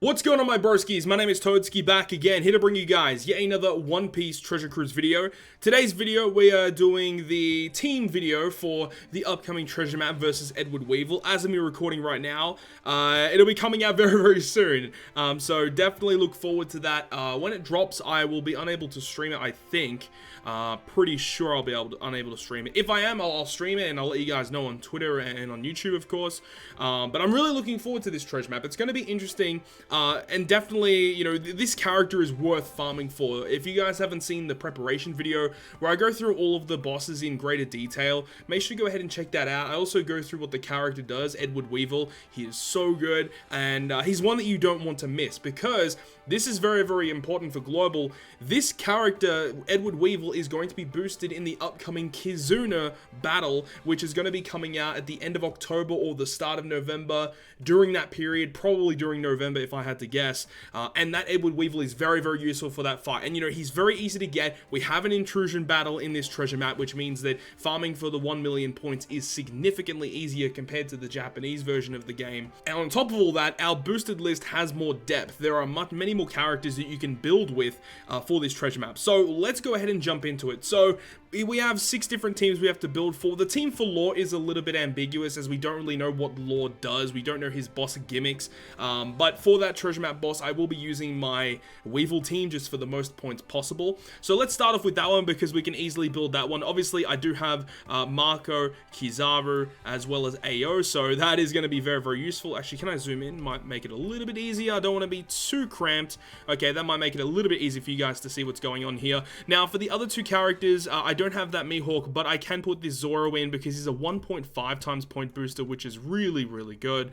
What's going on, my broskiis? My name is Toadskii, back again, here to bring you guys yet another One Piece Treasure Cruise video. Today's video, we are doing the team video for the upcoming treasure map versus Edward Weevil. As I'm recording right now, it'll be coming out very soon. So definitely look forward to that. When it drops, I will be unable to stream it, I think. Pretty sure I'll be unable to stream it. If I am, I'll stream it and I'll let you guys know on Twitter and on YouTube, of course. But I'm really looking forward to this treasure map. It's going to be interesting. And definitely, you know, this character is worth farming for. If you guys haven't seen the preparation video where I go through all of the bosses in greater detail, make sure you go ahead and check that out. I also go through what the character does, Edward Weevil. He is so good, and he's one that you don't want to miss, because this is very important for global. This character, Edward Weevil, is going to be boosted in the upcoming Kizuna battle, which is going to be coming out at the end of October or the start of November. During that period, probably during November if I had to guess, and that Edward Weevil is very useful for that fight. And you know, he's very easy to get. We have an intrusion battle in this treasure map, which means that farming for the 1 million points is significantly easier compared to the Japanese version of the game. And on top of all that, our boosted list has more depth. There are many more characters that you can build with for this treasure map. So let's go ahead and jump into it. So we have 6 different teams we have to build for. The team for Law is a little bit ambiguous, as we don't really know what Law does. We don't know his boss gimmicks, but for that treasure map boss, I will be using my Weevil team just for the most points possible. So let's start off with that one, because we can easily build that one. Obviously, I do have Marco, Kizaru, as well as AO, so that is going to be very useful. Actually, can I zoom in? Might make it a little bit easier. I don't want to be too cramped. Okay, that might make it a little bit easier for you guys to see what's going on here. Now, for the other 2 characters, I don't have that Mihawk, but I can put this Zoro in because he's a 1.5 times point booster, which is really good.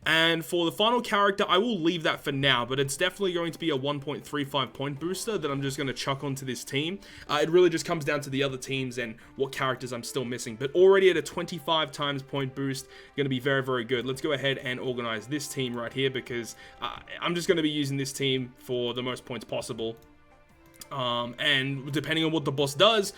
And for the final character, I will leave that for now, but it's definitely going to be a 1.35 point booster that I'm just going to chuck onto this team. It really just comes down to the other teams and what characters I'm still missing, but already at a 25 times point boost, going to be very good. Let's go ahead and organize this team right here, because I'm just going to be using this team for the most points possible. And depending on what the boss does,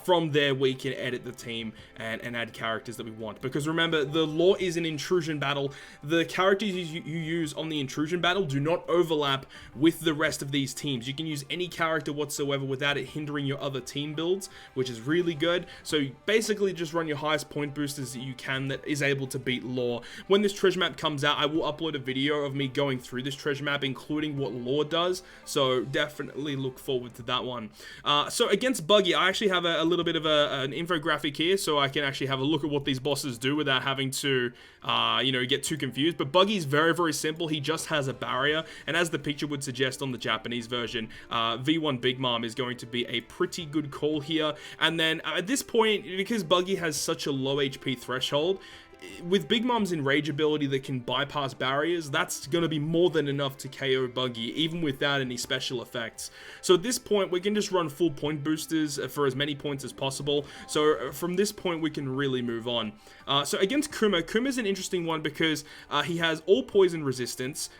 from there we can edit the team and add characters that we want. Because remember, the Law is an intrusion battle. The characters you use on the intrusion battle do not overlap with the rest of these teams. You can use any character whatsoever without it hindering your other team builds, which is really good. So basically just run your highest point boosters that you can that is able to beat Law. When this treasure map comes out, I will upload a video of me going through this treasure map, including what Law does. So definitely look forward to that one. So against Buggy, I actually have a little bit of an infographic here, so I can actually have a look at what these bosses do without having to, you know, get too confused. But Buggy's very simple. He just has a barrier, and as the picture would suggest on the Japanese version, V1 Big Mom is going to be a pretty good call here. And then at this point, because Buggy has such a low HP threshold, with Big Mom's enrage ability that can bypass barriers, that's going to be more than enough to KO Buggy, even without any special effects. So at this point, we can just run full point boosters for as many points as possible. So from this point, we can really move on. So against Kuma, Kuma's an interesting one because he has all poison resistance,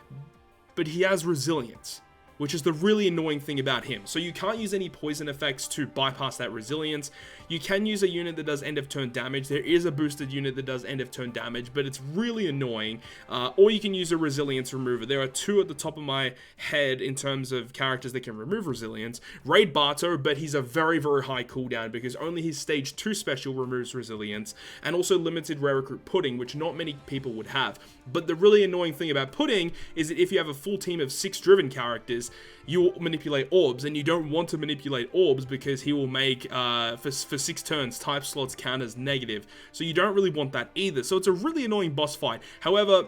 but he has resilience, which is the really annoying thing about him. So you can't use any poison effects to bypass that resilience. You can use a unit that does end of turn damage. There is a boosted unit that does end of turn damage, but it's really annoying. Or you can use a resilience remover. There are 2 at the top of my head in terms of characters that can remove resilience. Raid Barto, but he's a very high cooldown because only his stage 2 special removes resilience, and also limited rare recruit Pudding, which not many people would have. But the really annoying thing about Pudding is that if you have a full team of 6 driven characters, you will manipulate orbs, and you don't want to manipulate orbs because he will make, for 6 turns, type slots count as negative. So you don't really want that either. So it's a really annoying boss fight. However,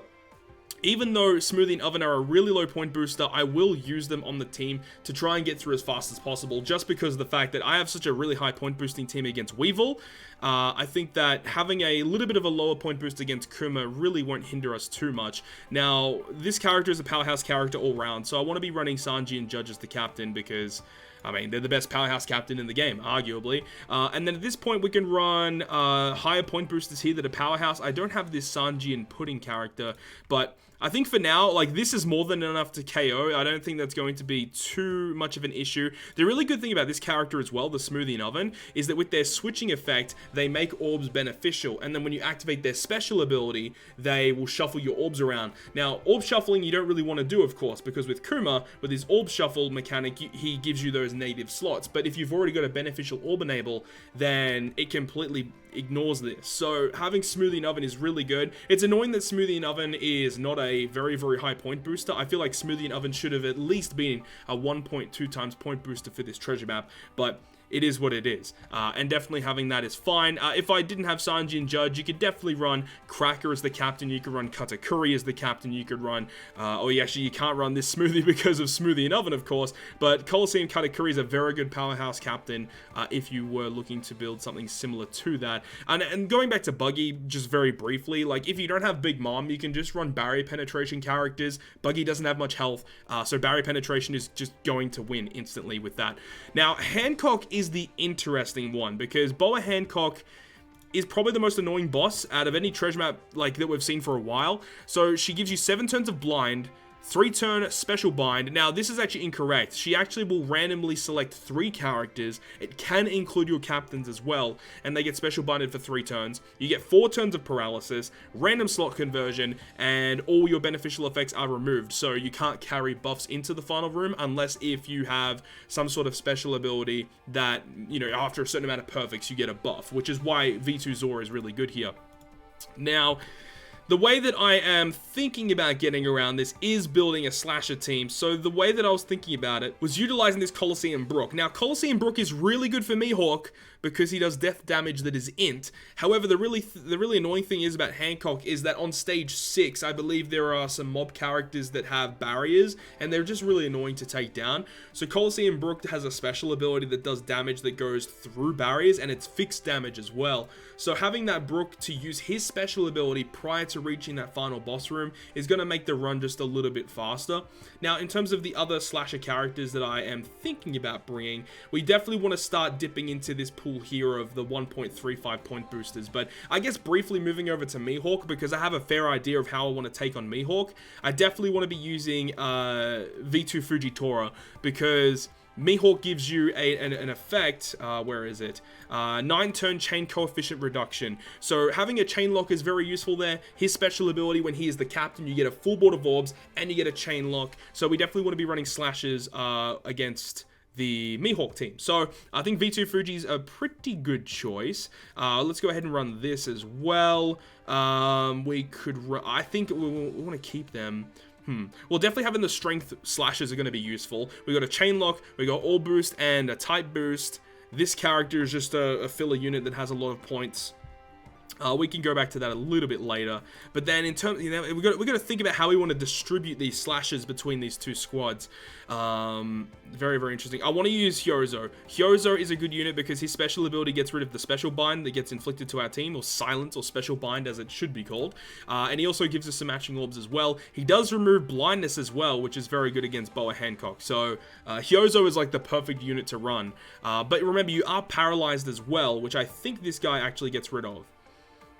even though Smoothie and Oven are a really low point booster, I will use them on the team to try and get through as fast as possible, just because of the fact that I have such a really high point boosting team against Weevil. I think that having a little bit of a lower point boost against Kuma really won't hinder us too much. Now, this character is a powerhouse character all round, so I want to be running Sanji and Judge as the captain because, I mean, they're the best powerhouse captain in the game, arguably. And then at this point, we can run higher point boosters here that are powerhouse. I don't have this Sanji and Pudding character, but I think for now, like, this is more than enough to KO. I don't think that's going to be too much of an issue. The really good thing about this character as well, the Smoothing Oven, is that with their switching effect, they make orbs beneficial, and then when you activate their special ability, they will shuffle your orbs around. Now, orb shuffling you don't really want to do, of course, because with Kuma, with his orb shuffle mechanic, he gives you those native slots, but if you've already got a beneficial orb enable, then it completely ignores this. So having Smoothing Oven is really good. It's annoying that Smoothing Oven is not a very, very high point booster. I feel like Smoothing Oven should have at least been a 1.2 times point booster for this treasure map, but it is what it is, and definitely having that is fine. If I didn't have Sanji and Judge, you could definitely run Cracker as the captain, you could run Katakuri as the captain, you could run, actually you can't run this Smoothie because of Smoothie and Oven, of course, but Coliseum Katakuri is a very good powerhouse captain if you were looking to build something similar to that. And going back to Buggy, just very briefly, like, if you don't have Big Mom, you can just run barrier penetration characters. Buggy doesn't have much health, so barrier penetration is just going to win instantly with that. Now, Hancock is the interesting one, because Boa Hancock is probably the most annoying boss out of any treasure map like that we've seen for a while. So she gives you 7 turns of blind, 3-turn special bind. Now, this is actually incorrect. She actually will randomly select 3 characters. It can include your captains as well, and they get special binded for 3 turns. You get 4 turns of paralysis, random slot conversion, and all your beneficial effects are removed. So you can't carry buffs into the final room unless if you have some sort of special ability that, you know, after a certain amount of perfects, you get a buff, which is why V2 Zora is really good here. Now, the way that I am thinking about getting around this is building a slasher team. So the way that I was thinking about it was utilizing this Coliseum Brook. Now, Coliseum Brook is really good for Mihawk because he does death damage that is int. However, the really annoying thing is about Hancock is that on stage 6, I believe there are some mob characters that have barriers, and they're just really annoying to take down. So Coliseum Brook has a special ability that does damage that goes through barriers, and it's fixed damage as well. So having that Brook to use his special ability prior to reaching that final boss room is going to make the run just a little bit faster. Now, in terms of the other slasher characters that I am thinking about bringing, we definitely want to start dipping into this pool here of the 1.35 point boosters. But I guess briefly moving over to Mihawk, because I have a fair idea of how I want to take on Mihawk. I definitely want to be using V2 Fujitora, because Mihawk gives you an effect, where is it? 9-turn chain coefficient reduction. So having a chain lock is very useful there. His special ability, when he is the captain, you get a full board of orbs and you get a chain lock. So we definitely want to be running slashes against the Mihawk team. So I think V2 Fuji's a pretty good choice. Let's go ahead and run this as well. We could I think we want to keep them. Well, definitely having the strength slashes are going to be useful. We got a chain lock, we got all boost and a type boost. This character is just a filler unit that has a lot of points. We can go back to that a little bit later, but then in terms, you know, we got to think about how we want to distribute these slashes between these two squads. Very, very interesting. I want to use Hyozo. Hyozo is a good unit because his special ability gets rid of the special bind that gets inflicted to our team, or silence, or special bind as it should be called. And he also gives us some matching orbs as well. He does remove blindness as well, which is very good against Boa Hancock. So Hyozo is like the perfect unit to run. But remember, you are paralyzed as well, which I think this guy actually gets rid of.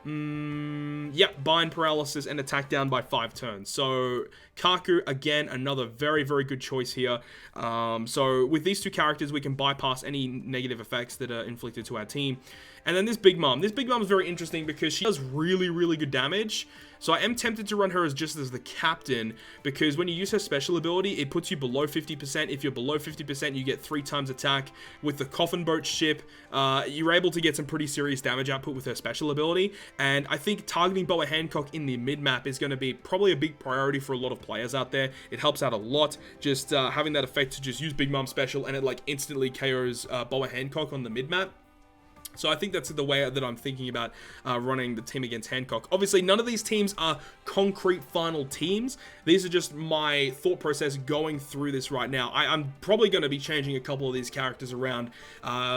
Yep, bind, paralysis, and attack down by 5 turns. So Kaku, again, another very, very good choice here. So with these two characters, we can bypass any negative effects that are inflicted to our team. And then this Big Mom. This Big Mom is very interesting because she does really, really good damage. So I am tempted to run her as just as the captain, because when you use her special ability, it puts you below 50%. If you're below 50%, you get 3 times attack. With the Coffin Boat ship, you're able to get some pretty serious damage output with her special ability. And I think targeting Boa Hancock in the mid-map is going to be probably a big priority for a lot of players out there. It helps out a lot, just having that effect to just use Big Mom special and it like instantly KOs Boa Hancock on the mid-map. So I think that's the way that I'm thinking about running the team against Hancock. Obviously, none of these teams are concrete final teams. These are just my thought process going through this right now. I'm probably going to be changing a couple of these characters around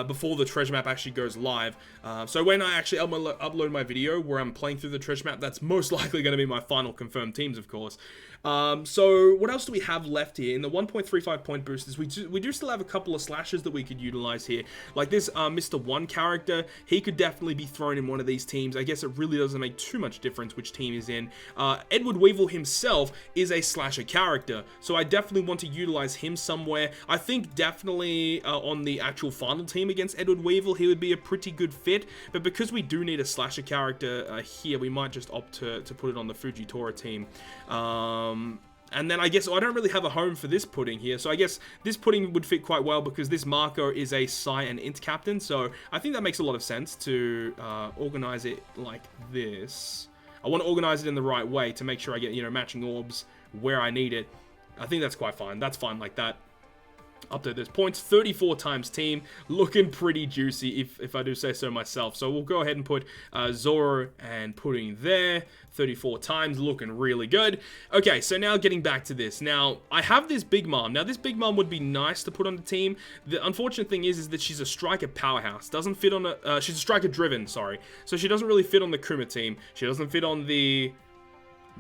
before the treasure map actually goes live. So when I actually upload my video where I'm playing through the treasure map, that's most likely going to be my final confirmed teams, of course. So what else do we have left here? In the 1.35 point boosters, we do still have a couple of slashes that we could utilize here. Like this Mr. 1 character, he could definitely be thrown in one of these teams. I guess it really doesn't make too much difference which team he's in. Edward Weevil himself is a slasher character, so I definitely want to utilize him somewhere. I think definitely on the actual final team against Edward Weevil, he would be a pretty good fit, but because we do need a slasher character here, we might just opt to put it on the Fujitora team. And then I guess I don't really have a home for this pudding here, so I guess this pudding would fit quite well because this Marco is a Psi and Int captain, so I think that makes a lot of sense to organize it like this. I want to organize it in the right way to make sure I get, you know, matching orbs where I need it. I think that's quite fine. That's fine like that. Update those points. 34 times team. Looking pretty juicy, if I do say so myself. So we'll go ahead and put Zoro and Pudding there. 34 times. Looking really good. Okay, so now getting back to this. Now, I have this Big Mom. Now, this Big Mom would be nice to put on the team. The unfortunate thing is that she's a striker powerhouse. Doesn't fit on a... she's a striker driven, sorry. So she doesn't really fit on the Kuma team. She doesn't fit on the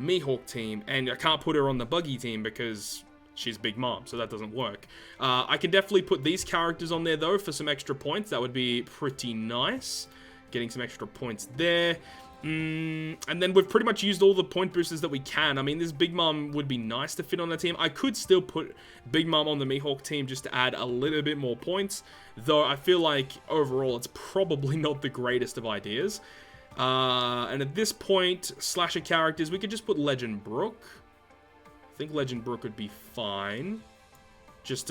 Mihawk team. And I can't put her on the Buggy team because... she's Big Mom, so that doesn't work. I can definitely put these characters on there, though, for some extra points. That would be pretty nice. Getting some extra points there. And then we've pretty much used all the point boosters that we can. I mean, this Big Mom would be nice to fit on the team. I could still put Big Mom on the Mihawk team just to add a little bit more points, though I feel like, overall, it's probably not the greatest of ideas. And at this point, slasher characters, we could just put Legend Brook. I think Legend Brook would be fine, just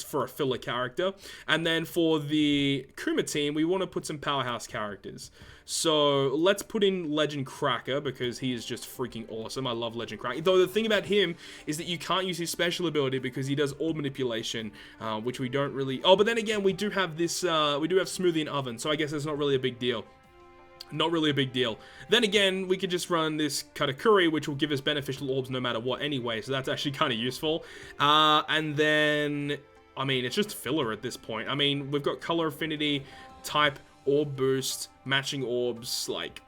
for a filler character. And then for the Kuma team, we want to put some powerhouse characters. So let's put in Legend Cracker because he is just freaking awesome. I love Legend Cracker. Though the thing about him is that you can't use his special ability because he does orb manipulation, which we don't really... oh, but then again, we do have this, we do have Smoothie and Oven, so I guess it's not really a big deal. Not really a big deal. Then again, we could just run this Katakuri, which will give us beneficial orbs no matter what anyway, so that's actually kind of useful. And then, I mean, it's just filler at this point. I mean, we've got color affinity, type, orb boost, matching orbs, like,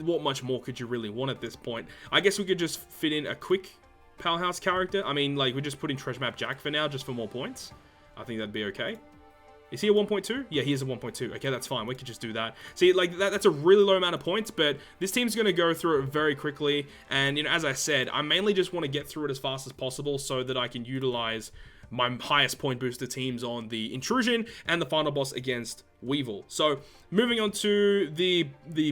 what much more could you really want at this point? I guess we could just fit in a quick powerhouse character. I mean, like, we're just putting Treasure Map Jack for now, just for more points. I think that'd be okay. Is he a 1.2? Yeah, he is a 1.2. Okay, that's fine. We could just do that. See, like, that's a really low amount of points, but this team's going to go through it very quickly. And, you know, as I said, I mainly just want to get through it as fast as possible so that I can utilize my highest point booster teams on the Intrusion and the final boss against Weevil. So, moving on to the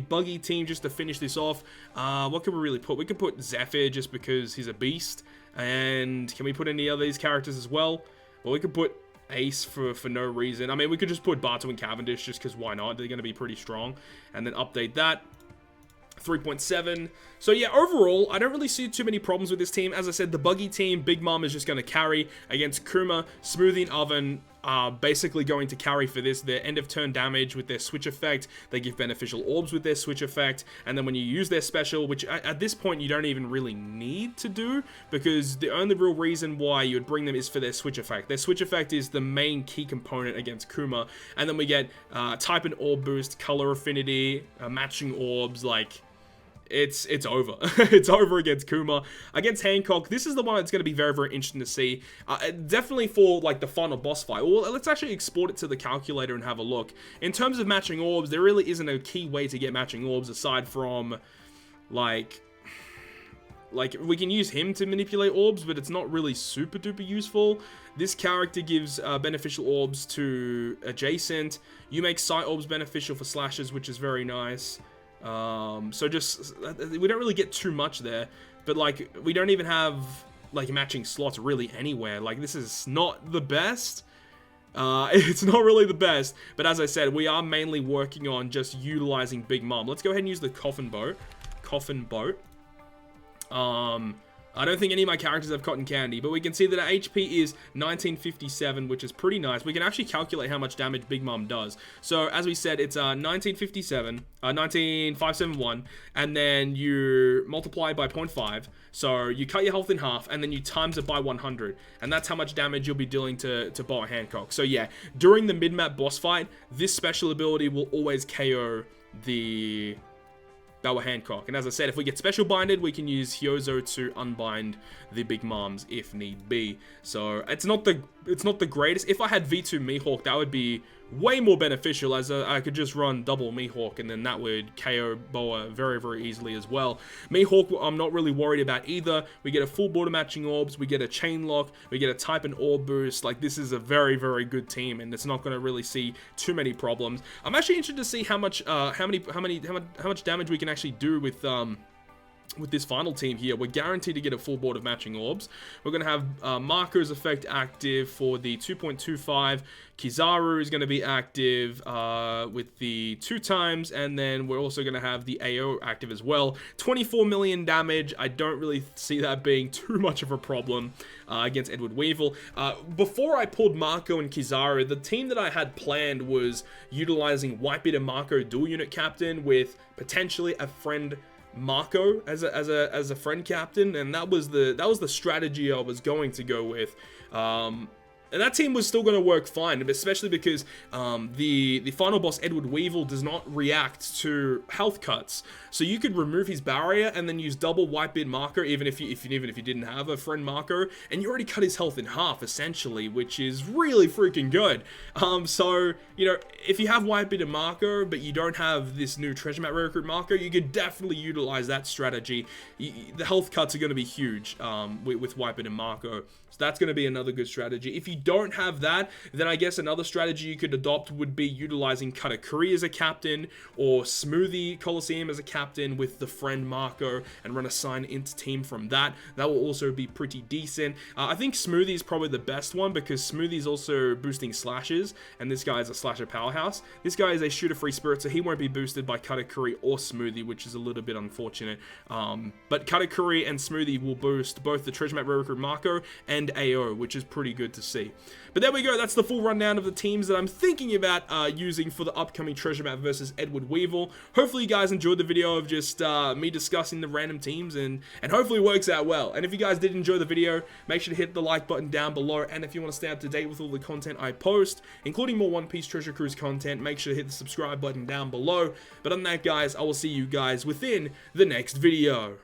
Buggy team, just to finish this off. What can we really put? We could put Zephyr just because he's a beast. And can we put any of these characters as well? Well, we could put Ace for no reason. I mean, we could just put Bartu and Cavendish just because why not? They're going to be pretty strong. And then update that. 3.7. So yeah, overall, I don't really see too many problems with this team. As I said, the Buggy team, Big Mom is just going to carry against Kuma. Smoothie and Oven are basically going to carry for this. Their end of turn damage with their switch effect. They give beneficial orbs with their switch effect. And then when you use their special, which at this point you don't even really need to do, because the only real reason why you would bring them is for their switch effect. Their switch effect is the main key component against Kuma. And then we get type and orb boost, color affinity, matching orbs, like... It's over. It's over against Kuma. Against Hancock, this is the one that's going to be very, very interesting to see. Definitely for, like, the final boss fight. Well, let's actually export it to the calculator and have a look. In terms of matching orbs, there really isn't a key way to get matching orbs aside from, like, we can use him to manipulate orbs, but it's not really super duper useful. This character gives beneficial orbs to adjacent. You make sight orbs beneficial for slashes, which is very nice. So just, we don't really get too much there, but like, we don't even have like matching slots really anywhere. Like, this is not the best. It's not really the best, but as I said, we are mainly working on just utilizing Big Mom. Let's go ahead and use the Coffin Boat. I don't think any of my characters have cotton candy, but we can see that our HP is 1957, which is pretty nice. We can actually calculate how much damage Big Mom does. So, as we said, it's 19571, and then you multiply by 0.5. So, you cut your health in half, and then you times it by 100. And that's how much damage you'll be dealing to Boa Hancock. So, yeah, during the mid-map boss fight, this special ability will always KO the that were Hancock. And as I said, if we get special binded, we can use Hyozo to unbind the big moms if need be. So it's not the greatest. If I had V2 Mihawk, that would be way more beneficial, as I could just run double Mihawk and then that would KO Boa very, very easily as well. Mihawk, I'm not really worried about either. We get a full border matching orbs, we get a chain lock, we get a type and orb boost. Like, this is a very, very good team, and it's not going to really see too many problems. I'm actually interested to see how much damage we can actually do with this final team here. We're guaranteed to get a full board of matching orbs. We're going to have Marco's effect active for the 2.25. Kizaru is going to be active with the 2 times, and then we're also going to have the AO active as well. 24 million damage. I don't really see that being too much of a problem against Edward Weevil. Before I pulled Marco and Kizaru, the team that I had planned was utilizing Whitebeard and Marco dual unit captain with potentially a friend Marco as a friend captain, and that was the strategy I was going to go with. And that team was still going to work fine, especially because the final boss, Edward Weevil, does not react to health cuts. So you could remove his barrier and then use double Whitebeard Marco, even if you didn't have a friend Marco, and you already cut his health in half, essentially, which is really freaking good. So, you know, if you have Whitebeard and Marco, but you don't have this new treasure map recruit Marco, you could definitely utilize that strategy. The health cuts are going to be huge with Whitebeard and Marco. So that's going to be another good strategy. If you don't have that, then I guess another strategy you could adopt would be utilizing Katakuri as a captain, or Smoothie Coliseum as a captain with the friend Marco, and run a sign into team from that. That will also be pretty decent. I think Smoothie is probably the best one, because Smoothie is also boosting slashes, and this guy is a slasher powerhouse. This guy is a shooter free spirit, so he won't be boosted by Katakuri or Smoothie, which is a little bit unfortunate. But Katakuri and Smoothie will boost both the treasure map recruit Marco and AO, which is pretty good to see. But there we go, that's the full rundown of the teams that I'm thinking about using for the upcoming treasure map versus Edward Weevil. Hopefully you guys enjoyed the video of just me discussing the random teams, and hopefully it works out well. And if you guys did enjoy the video, make sure to hit the like button down below, and if you want to stay up to date with all the content I post, including more One Piece Treasure Cruise content, make sure to hit the subscribe button down below. But other than that, guys, I will see you guys within the next video.